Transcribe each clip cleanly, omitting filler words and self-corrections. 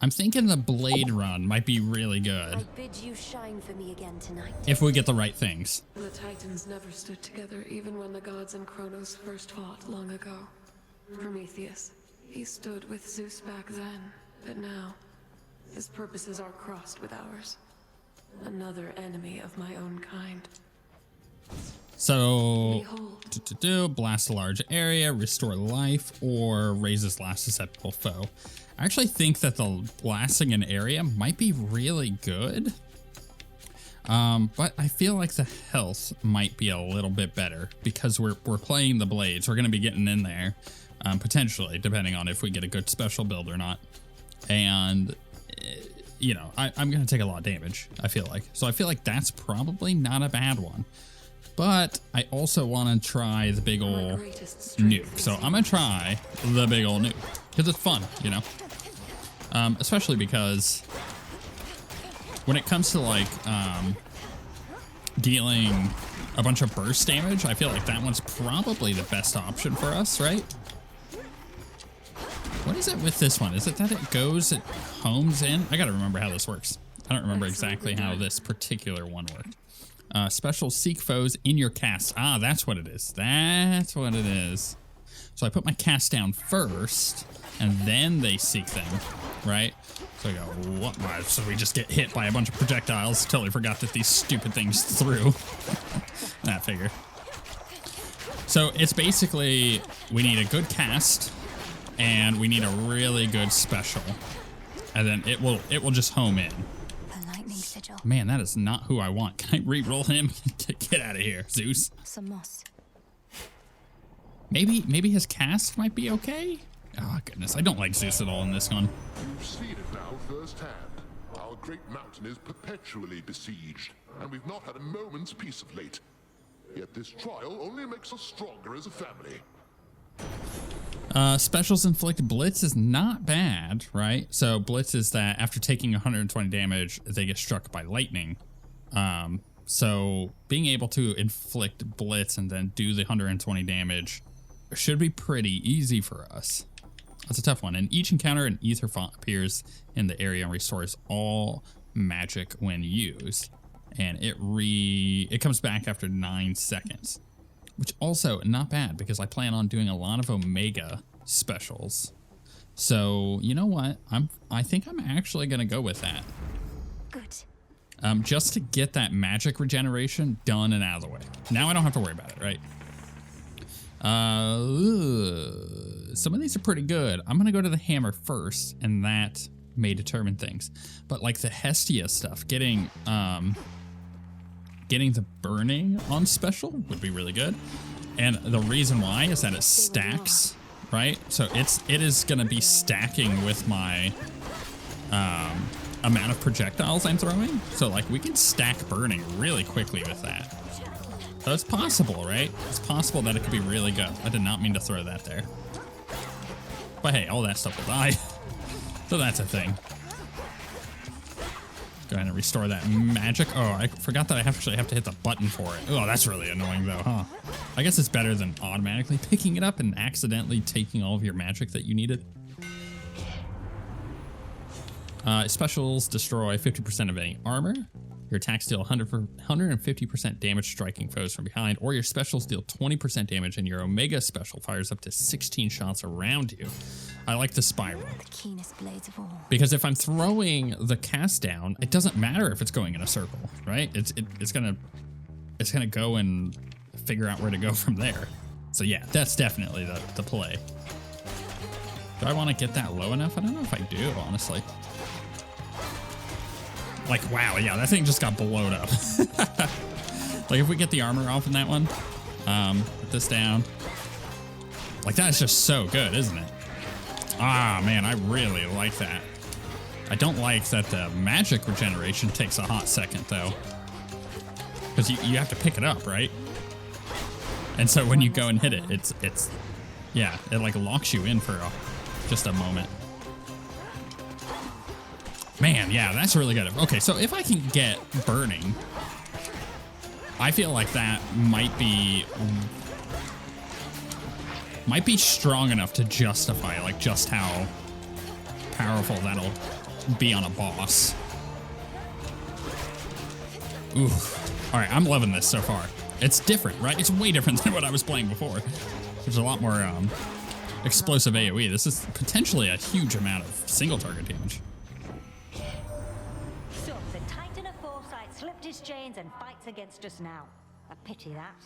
I'm thinking the blade run might be really good. I bid you shine for me again tonight. If we get the right things. The Titans never stood together even when the gods and Kronos first fought long ago. Prometheus, he stood with Zeus back then, but now his purposes are crossed with ours. Another enemy of my own kind. So, blast a large area, restore life, or raises last susceptible foe. I actually think that the blasting an area might be really good. But I feel like the health might be a little bit better because we're playing the blades. We're going to be getting in there, potentially, depending on if we get a good special build or not. And, you know, I'm going to take a lot of damage, I feel like. So I feel like that's probably not a bad one. But I also want to try the big ol' nuke. So I'm going to try the big ol' nuke because it's fun, you know. Especially because when it comes to like dealing a bunch of burst damage, I feel like that one's probably the best option for us, right? What is it with this one? Is it that it goes, it homes in? I gotta remember how this works. I don't remember exactly how this particular one worked. Special seek foes in your cast. Ah, that's what it is. That's what it is. So I put my cast down first, and then they seek them, right? So I go, what? So we just get hit by a bunch of projectiles. Totally forgot that these stupid things threw. That figure. So it's basically, we need a good cast, and we need a really good special. And then it will just home in. Man, that is not who I want. Can I re-roll him? Get out of here, Zeus. Some moss. Maybe his cast might be okay? Oh, goodness. I don't like Zeus at all in this one. You've seen it now firsthand. Our great mountain is perpetually besieged, and we've not had a moment's peace of late. Yet this trial only makes us stronger as a family. Specials inflict blitz is not bad, right? So blitz is that after taking 120 damage, they get struck by lightning. So being able to inflict blitz and then do the 120 damage should be pretty easy for us. That's a tough one. In each encounter, an ether font appears in the area and restores all magic when used. And it comes back after 9 seconds. Which also not bad because I plan on doing a lot of Omega specials. So you know what? I think I'm actually gonna go with that. Good. Just to get that magic regeneration done and out of the way. Now I don't have to worry about it, right? Some of these are pretty good. I'm gonna go to the hammer first, and that may determine things. But like the Hestia stuff, getting the burning on special would be really good. And the reason why is that it stacks, right? So it is gonna be stacking with my amount of projectiles I'm throwing. So like we can stack burning really quickly with that. So it's possible, right? It's possible that it could be really good. I did not mean to throw that there. But hey, all that stuff will die. So that's a thing. Go ahead and restore that magic. Oh, I forgot that I actually have to hit the button for it. Oh, that's really annoying though, huh? I guess it's better than automatically picking it up and accidentally taking all of your magic that you needed. Specials destroy 50% of any armor. Your attacks deal 150% damage striking foes from behind, or your specials deal 20% damage and your Omega special fires up to 16 shots around you. I like the spiral. The keenest blades of all. Because if I'm throwing the cast down, it doesn't matter if it's going in a circle, right? It's gonna go and figure out where to go from there. So yeah, that's definitely the play. Do I want to get that low enough? I don't know if I do, honestly. Like, wow, yeah, that thing just got blowed up. Like, if we get the armor off in that one, put this down. Like, that's just so good, isn't it? Ah, man, I really like that. I don't like that the magic regeneration takes a hot second, though. Because you have to pick it up, right? And so when you go and hit it, yeah, it like locks you in for just a moment. Man, yeah, that's really good. Okay, so if I can get burning, I feel like that might be strong enough to justify like just how powerful that'll be on a boss. Ooh. All right, I'm loving this so far. It's different, right? It's way different than what I was playing before. There's a lot more explosive AoE. This is potentially a huge amount of single target damage. So the Titan of Foresight slipped his chains and fights against us now. A pity that.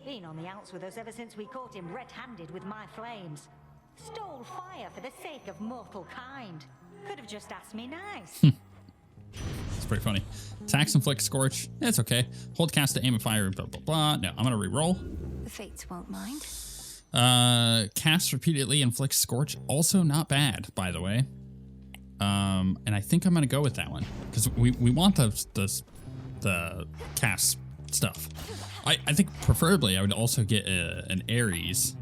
Been on the outs with us ever since we caught him red-handed with my flames. Stole fire for the sake of mortal kind. Could have just asked me nice. It's pretty funny. Attacks inflict scorch. It's okay. Hold cast to aim and fire. Blah blah blah. No, I'm gonna re-roll. The fates won't mind. Cast repeatedly inflicts scorch. Also not bad, by the way. And I think I'm gonna go with that one because we want the cast stuff. I think preferably I would also get an Ares.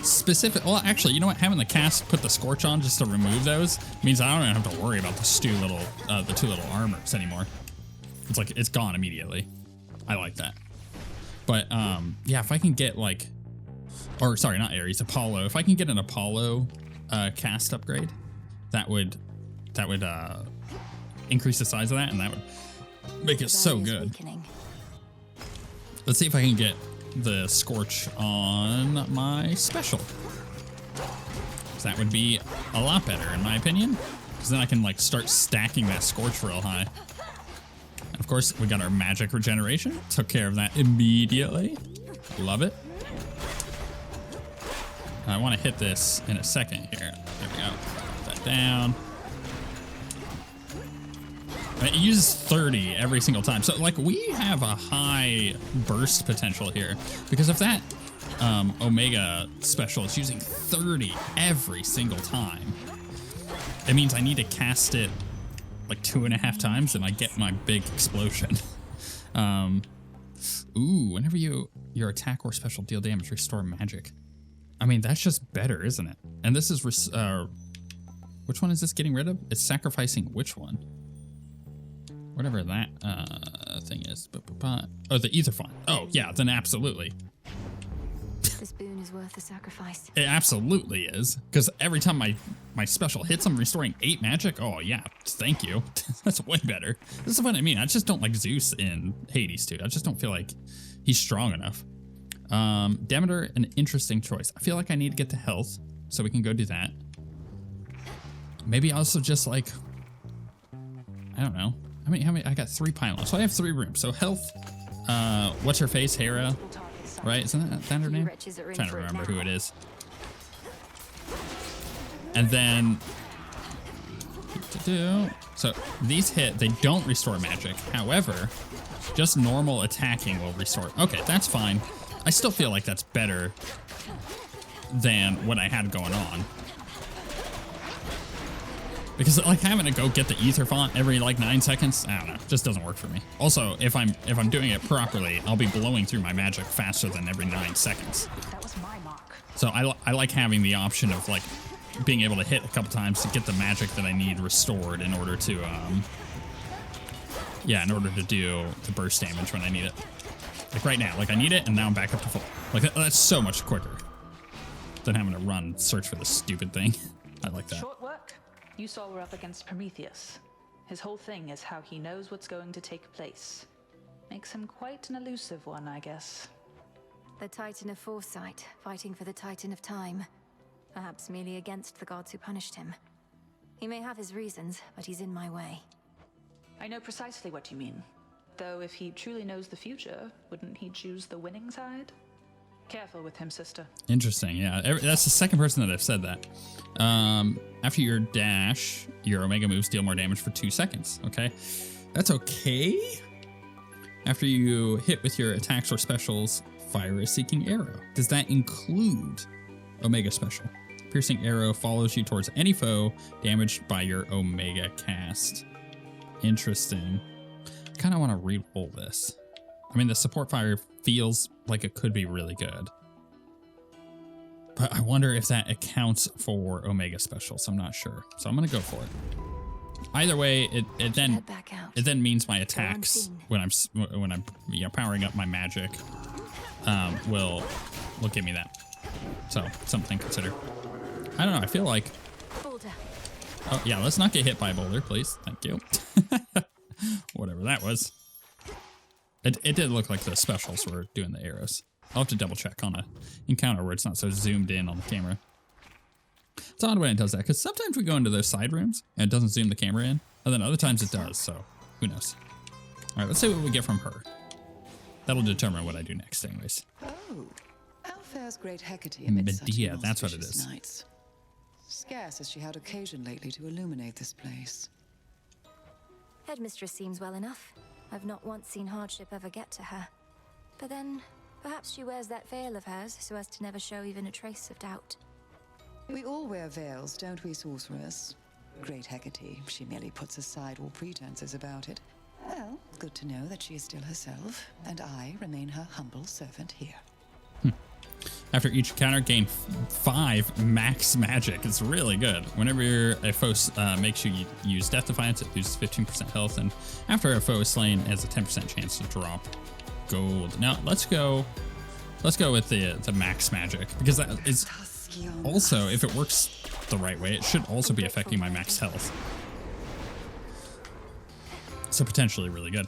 Specific. Well, actually, you know what? Having the cast put the scorch on just to remove those means I don't even have to worry about the two little armors anymore. It's like it's gone immediately. I like that. But yeah, if I can get like, or sorry, not Ares, Apollo. If I can get an Apollo cast upgrade, that would increase the size of that, and that would make it so good. Let's see if I can get the scorch on my special. So that would be a lot better in my opinion, because then I can like start stacking that scorch real high. And of course we got our magic regeneration, took care of that immediately. Love it. And I want to hit this in a second here. There we go. Put that down. It uses 30 every single time. So, like, we have a high burst potential here. Because if that Omega special is using 30 every single time, it means I need to cast it, like, 2.5 times and I get my big explosion. Ooh, whenever your attack or special deal damage, restore magic. I mean, that's just better, isn't it? And this is... which one is this getting rid of? It's sacrificing which one? Whatever that thing is. Oh, the ether font. Oh, yeah, then absolutely. This boon is worth the sacrifice. It absolutely is. Because every time my special hits, I'm restoring 8 magic. Oh, yeah, thank you. That's way better. This is what I mean. I just don't like Zeus in Hades, too. I just don't feel like he's strong enough. Demeter, an interesting choice. I feel like I need to get the health, so we can go do that. Maybe also just like, I don't know. How many? I got 3 pylons, so I have 3 rooms. So health, what's her face? Hera, right? Isn't that her name? I'm trying to remember who it is. And then, so these hit, they don't restore magic. However, just normal attacking will restore. Okay, that's fine. I still feel like that's better than what I had going on. Because like having to go get the ether font every like 9 seconds, I don't know, just doesn't work for me. Also, if I'm doing it properly, I'll be blowing through my magic faster than every 9 seconds. That was my mark. So I like having the option of like being able to hit a couple times to get the magic that I need restored in order to in order to do the burst damage when I need it. Like right now, like I need it and now I'm back up to full. Like that's so much quicker than having to run search for this stupid thing. I like that. Short work. You saw we're up against Prometheus. His whole thing is how he knows what's going to take place. Makes him quite an elusive one, I guess. The Titan of Foresight, fighting for the Titan of Time. Perhaps merely against the gods who punished him. He may have his reasons, but he's in my way. I know precisely what you mean. Though if he truly knows the future, wouldn't he choose the winning side? Careful with him, sister. Interesting, yeah. That's the second person that I've said that. After your dash, your Omega moves deal more damage for 2 seconds. Okay, that's okay. After you hit with your attacks or specials, fire a seeking arrow. Does that include Omega special? Piercing arrow follows you towards any foe damaged by your Omega cast. Interesting. I kind of want to re-roll this. I mean, the support fire feels like it could be really good. But I wonder if that accounts for Omega special, so I'm not sure. So I'm going to go for it. Either way, it then means my attacks when I'm powering up my magic will give me that. So something to consider. I don't know. I feel like... Boulder. Oh, yeah, let's not get hit by a boulder, please. Thank you. Whatever that was. It did look like the specials were doing the arrows. I'll have to double check on a encounter where it's not so zoomed in on the camera. It's odd when it does that, because sometimes we go into those side rooms and it doesn't zoom the camera in, and then other times it does, so who knows. All right, let's see what we get from her. That'll determine what I do next anyways. Oh, how fares great Hecate amid such Medea, that's what it inauspicious is. nights? Scarce has she had occasion lately to illuminate this place. Headmistress seems well enough. I've not once seen hardship ever get to her. But then, perhaps she wears that veil of hers so as to never show even a trace of doubt. We all wear veils, don't we, sorceress? Great Hecate, she merely puts aside all pretenses about it. Well, good to know that she is still herself, and I remain her humble servant here. After each encounter, gain 5 max magic. It's really good. Whenever a foe makes you use Death Defiance, it loses 15% health, and after a foe is slain, it has a 10% chance to drop gold. Now, let's go with the max magic, because that is also, if it works the right way, it should also be affecting my max health. So potentially really good.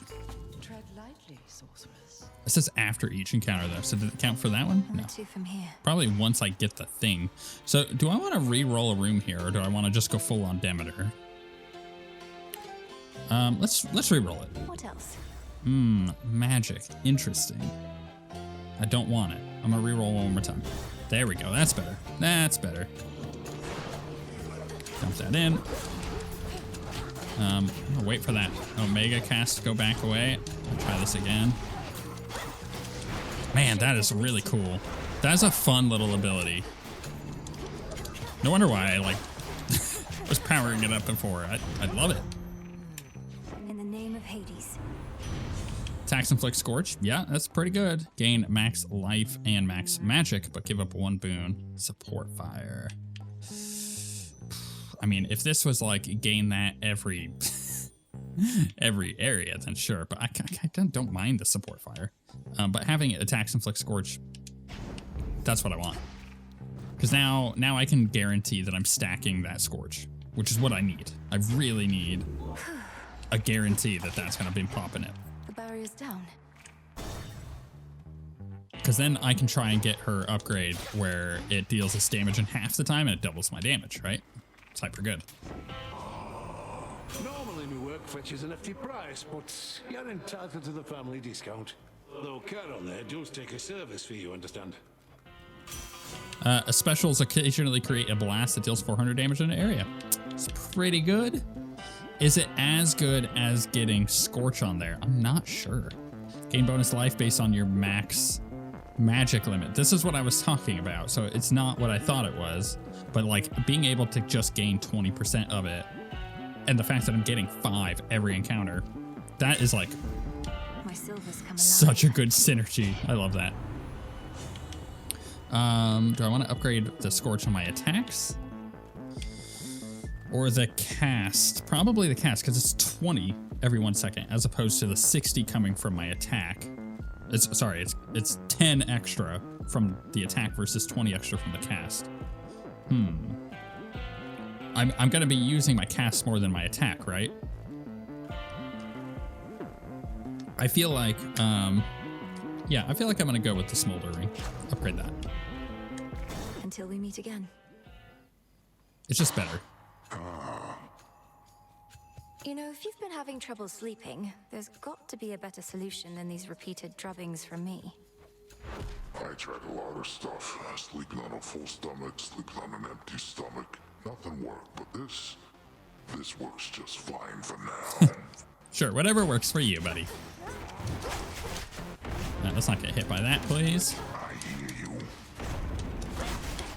Tread lightly, sorceress. It says after each encounter though, so did it count for that one? Where No. to from here? Probably once I get the thing. So do I want to re-roll a room here, or do I want to just go full on Demeter? Let's re-roll it. What else? Magic. Interesting. I don't want it. I'm gonna re-roll one more time. There we go. That's better. That's better. Dump that in. I'm gonna wait for that Omega cast to go back away. I'll try this again. Man, that is really cool. That's a fun little ability. No wonder why I was powering it up before. I love it. In the name of Hades. Tax Inflict Scorch. Yeah, that's pretty good. Gain max life and max magic, but give up 1 boon. Support fire. I mean, if this was like gain that every area, then sure. But I don't mind the support fire. But having it Tax Inflict Scorch, that's what I want. Because now I can guarantee that I'm stacking that Scorch, which is what I need. I really need a guarantee that that's going to be popping it. The barrier's down. Because then I can try and get her upgrade where it deals this damage in half the time and it doubles my damage, right? It's hyper good. Normally my work fetches an hefty price, but you're entitled to the family discount. Though Charon there does take a service fee, you understand. Specials occasionally create a blast that deals 400 damage in an area. It's pretty good. Is it as good as getting Scorch on there? I'm not sure. Gain bonus life based on your max magic limit. This is what I was talking about. So it's not what I thought it was, but like being able to just gain 20% of it, and the fact that I'm getting 5 every encounter, that is like My silver's come alive. such a good synergy. I love that. Do I want to upgrade the Scorch on my attacks? Or the cast? Probably the cast, because it's 20 every 1 second, as opposed to the 60 coming from my attack. It's 10 extra from the attack versus 20 extra from the cast. I'm gonna be using my cast more than my attack, right? I feel like, yeah, I feel like I'm gonna go with the Smoldering. Upgrade that. Until we meet again. It's just better. You know, if you've been having trouble sleeping, there's got to be a better solution than these repeated drubbings from me. I tried a lot of stuff. Sleeping on a full stomach, sleeping on an empty stomach. Nothing worked, but this works just fine for now. Sure, whatever works for you, buddy. Let's not get hit by that, please. I hear you.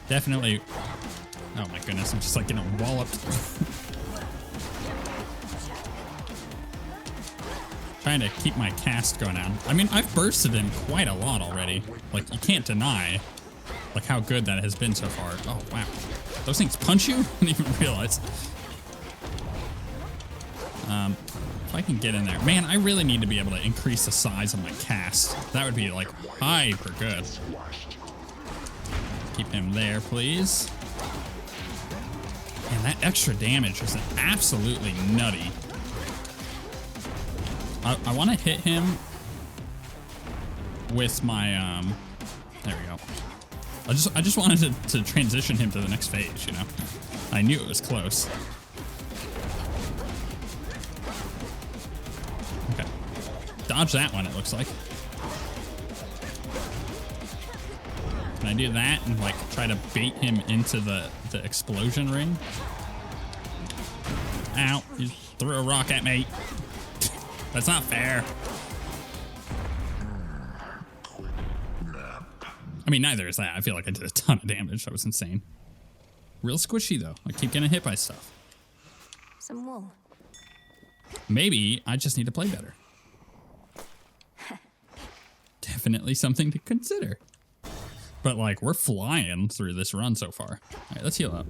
Definitely. Oh my goodness, I'm just like getting walloped. Trying to keep my cast going on. I mean, I've bursted him quite a lot already. Like, you can't deny like how good that has been so far. Oh, wow. Those things punch you? I didn't even realize. If I can get in there. Man, I really need to be able to increase the size of my cast. That would be like hyper good. Keep him there, please. That extra damage is absolutely nutty. I want to hit him with my, there we go. I just wanted to transition him to the next phase, you know? I knew it was close. Okay. Dodge that one, it looks like. Can I do that and like try to bait him into the explosion ring? Ow, you threw a rock at me. That's not fair. I mean, neither is that. I feel like I did a ton of damage. That was insane. Real squishy, though. I keep getting hit by stuff. Some wool. Maybe I just need to play better. Definitely something to consider. But, like, we're flying through this run so far. All right, let's heal up.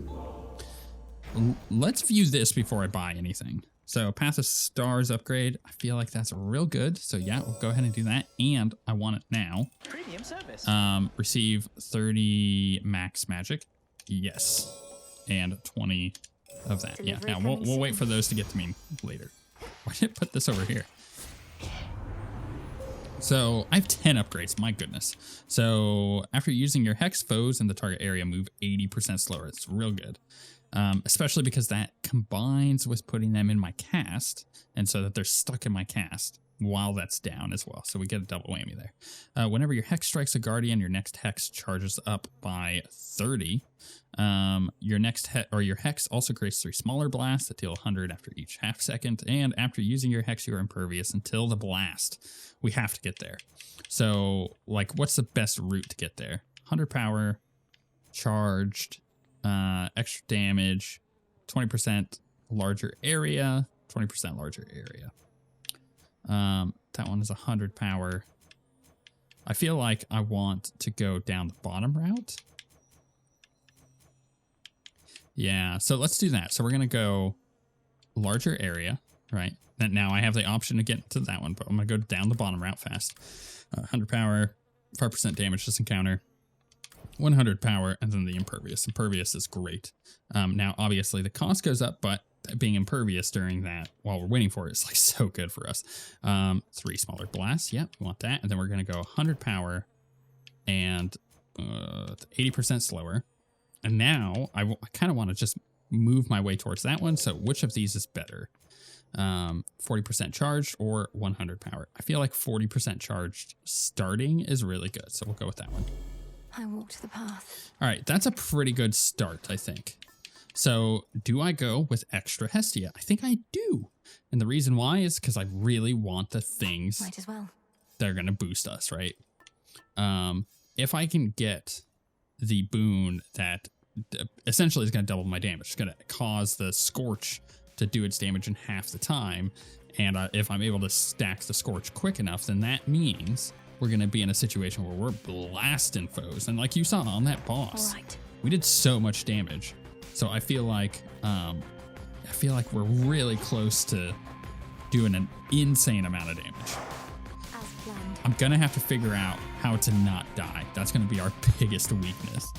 Let's view this before I buy anything. So, Path of Stars upgrade. I feel like that's real good. So, yeah, we'll go ahead and do that. And I want it now. Premium service. Receive 30 max magic. Yes. And 20 of that. Delivery yeah, now we'll wait soon. for those to get to me later. Why did I put this over here? So I have 10 upgrades, my goodness. So after using your hex, foes in the target area move 80% slower. It's real good. Especially because that combines with putting them in my cast, and so that they're stuck in my cast while that's down as well. So we get a double whammy there. Whenever your hex strikes a guardian, your next hex charges up by 30. Your next your hex also creates 3 smaller blasts that deal 100 after each half second, and after using your hex, you are impervious until the blast. We have to get there. So, like, what's the best route to get there? 100 power, charged, extra damage, 20% larger area, 20% larger area. That one is 100 power. I feel like I want to go down the bottom route. Yeah, so let's do that. So we're going to go larger area, right? And now I have the option to get to that one, but I'm going to go down the bottom route fast. 100 power, 5% damage this encounter, 100 power, and then the impervious. Impervious is great. Now, obviously, the cost goes up, but being impervious during that while we're waiting for it is like so good for us. 3 smaller blasts. Yep, we want that. And then we're going to go 100 power and 80% slower. And now I kind of want to just move my way towards that one. So which of these is better? 40% charged or 100 power? I feel like 40% charged starting is really good. So we'll go with that one. I walked the path. All right, that's a pretty good start, I think. So do I go with extra Hestia? I think I do. And the reason why is because I really want the things Might as well. that are going to boost us, right? If I can get the boon that essentially is going to double my damage, it's going to cause the Scorch to do its damage in half the time. And if I'm able to stack the Scorch quick enough, then that means we're going to be in a situation where we're blasting foes. And like you saw on that boss, All right. we did so much damage. So I feel like we're really close to doing an insane amount of damage. As planned. I'm going to have to figure out how to not die. That's going to be our biggest weakness.